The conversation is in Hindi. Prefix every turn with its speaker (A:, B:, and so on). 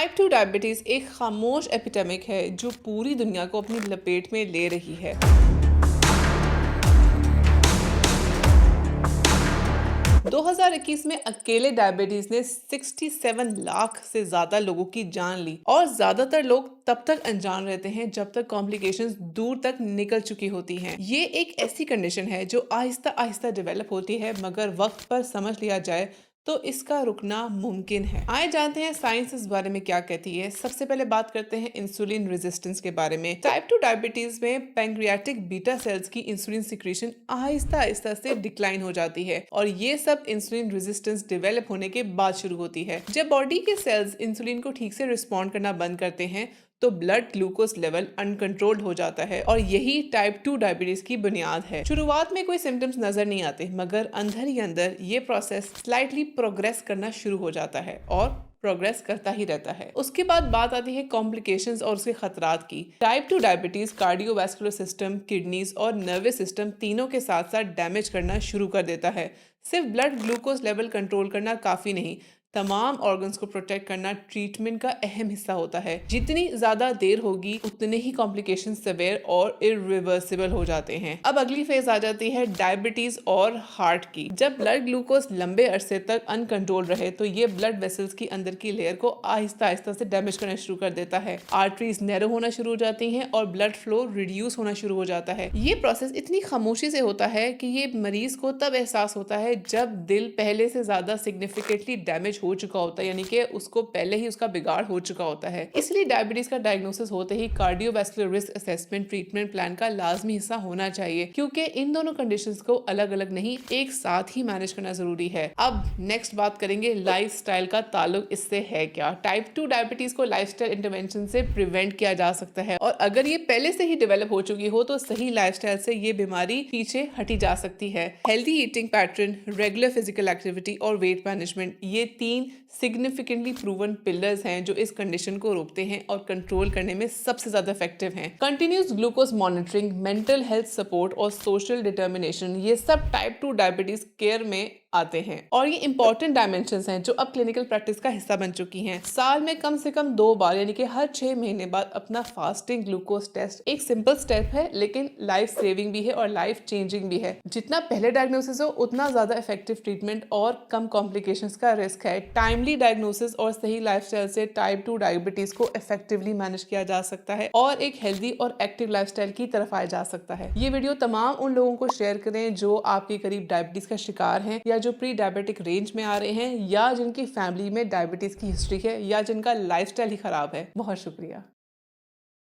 A: टाइप 2 डायबिटीज एक खामोश एपिडेमिक है जो पूरी दुनिया को अपनी लपेट में ले रही है। 2021 में अकेले डायबिटीज ने 67 लाख से ज्यादा लोगों की जान ली और ज्यादातर लोग तब तक अनजान रहते हैं जब तक कॉम्प्लिकेशंस दूर तक निकल चुकी होती हैं। ये एक ऐसी कंडीशन है जो आहिस्ता आहिस्ता डेवलप होती है, मगर वक्त पर समझ लिया जाए तो इसका रुकना मुमकिन है। आइए जानते हैं साइंस इस बारे में क्या कहती है। सबसे पहले बात करते हैं इंसुलिन रेजिस्टेंस के बारे में। टाइप 2 डायबिटीज में पैंक्रियाटिक बीटा सेल्स की इंसुलिन सिक्रीशन आहिस्ता आहिस्ता से डिक्लाइन हो जाती है और ये सब इंसुलिन रेजिस्टेंस डेवलप होने के बाद शुरू होती है। जब बॉडी के सेल्स इंसुलिन को ठीक से रिस्पॉन्ड करना बंद करते हैं तो ब्लड ग्लूकोज लेवल अनकंट्रोल्ड हो जाता है और यही टाइप 2 डायबिटीज की बुनियाद है। शुरुआत में कोई सिम्टम्स नजर नहीं आते, मगर अंदर ही अंदर ये प्रोसेस स्लाइटली प्रोग्रेस करना शुरू हो जाता है और प्रोग्रेस करता ही रहता है। उसके बाद बात आती है कॉम्प्लिकेशंस और उसके खतरात की। Type 2 diabetes cardiovascular system, kidneys और नर्वस सिस्टम तीनों के साथ साथ डैमेज करना शुरू कर देता है। सिर्फ ब्लड ग्लूकोज लेवल कंट्रोल करना काफी नहीं, तमाम ऑर्गन्स को प्रोटेक्ट करना ट्रीटमेंट का अहम हिस्सा होता है। जितनी ज्यादा देर होगी उतने ही कॉम्प्लिकेशन सेवेयर और इरिवर्सिबल हो जाते हैं। अब अगली फेज आ जाती है डायबिटीज और हार्ट की। जब ब्लड ग्लूकोज लंबे अरसे तक अनकंट्रोल रहे तो ये ब्लड वेसल्स की अंदर की लेयर को आहिस्ता आहिस्ता से डैमेज करना शुरू कर देता है। आर्टरीज नैरो होना शुरू हो जाती हैं और ब्लड फ्लो रिड्यूस होना शुरू हो जाता है। ये प्रोसेस इतनी खामोशी से होता है कि ये मरीज को तब एहसास होता है जब दिल पहले से ज्यादा सिग्निफिकेंटली डैमेज हो चुका होता है, यानी कि उसको पहले ही उसका बिगाड़ हो चुका होता है। इसलिए डायबिटीज का डायग्नोसिस होते ही cardiovascular risk assessment treatment plan का लाजमी हिस्सा होना चाहिए, क्योंकि इन दोनों कंडीशंस को अलग अलग नहीं एक साथ ही मैनेज करना जरूरी है। अब नेक्स्ट बात करेंगे लाइफस्टाइल का ताल्लुक इससे है क्या। टाइप 2 डायबिटीज को लाइफस्टाइल इंटरवेंशन से प्रिवेंट किया जा सकता है और अगर ये पहले से ही डेवलप हो चुकी हो तो सही लाइफस्टाइल से ये बीमारी पीछे हटी जा सकती है। Healthy eating pattern, regular physical activity और वेट मैनेजमेंट, ये तीन सिग्निफिकेंटली प्रूवन पिलर्स हैं जो इस कंडीशन को रोकते हैं और कंट्रोल करने में सबसे ज्यादा इफेक्टिव हैं। Continuous glucose monitoring, mental health support और सोशल डिटर्मिनेशन, ये सब टाइप 2 डायबिटीज केयर में आते हैं और ये इंपॉर्टेंट डायमेंशंस हैं जो अब क्लिनिकल प्रैक्टिस का हिस्सा बन चुकी हैं। साल में कम से कम 2 बार यानी कि हर 6 महीने बाद अपना फास्टिंग ग्लूकोज टेस्ट एक सिंपल स्टेप है, लेकिन लाइफ सेविंग भी है और लाइफ चेंजिंग भी है। जितना पहले डायग्नोसिस हो उतना ज्यादा इफेक्टिव ट्रीटमेंट और कम कॉम्प्लिकेशंस का रिस्क है। टाइमली डायग्नोसिस और सही लाइफस्टाइल से टाइप 2 डायबिटीज को इफेक्टिवली मैनेज किया जा सकता है और एक हेल्दी और एक्टिव लाइफस्टाइल की तरफ आया जा सकता है। ये वीडियो तमाम उन लोगों को शेयर करें जो आपके करीब डायबिटीज का शिकार हैं या जो प्री डायबिटिक रेंज में आ रहे हैं या जिनकी फैमिली में डायबिटीज की हिस्ट्री है या जिनका लाइफस्टाइल ही खराब है। बहुत शुक्रिया।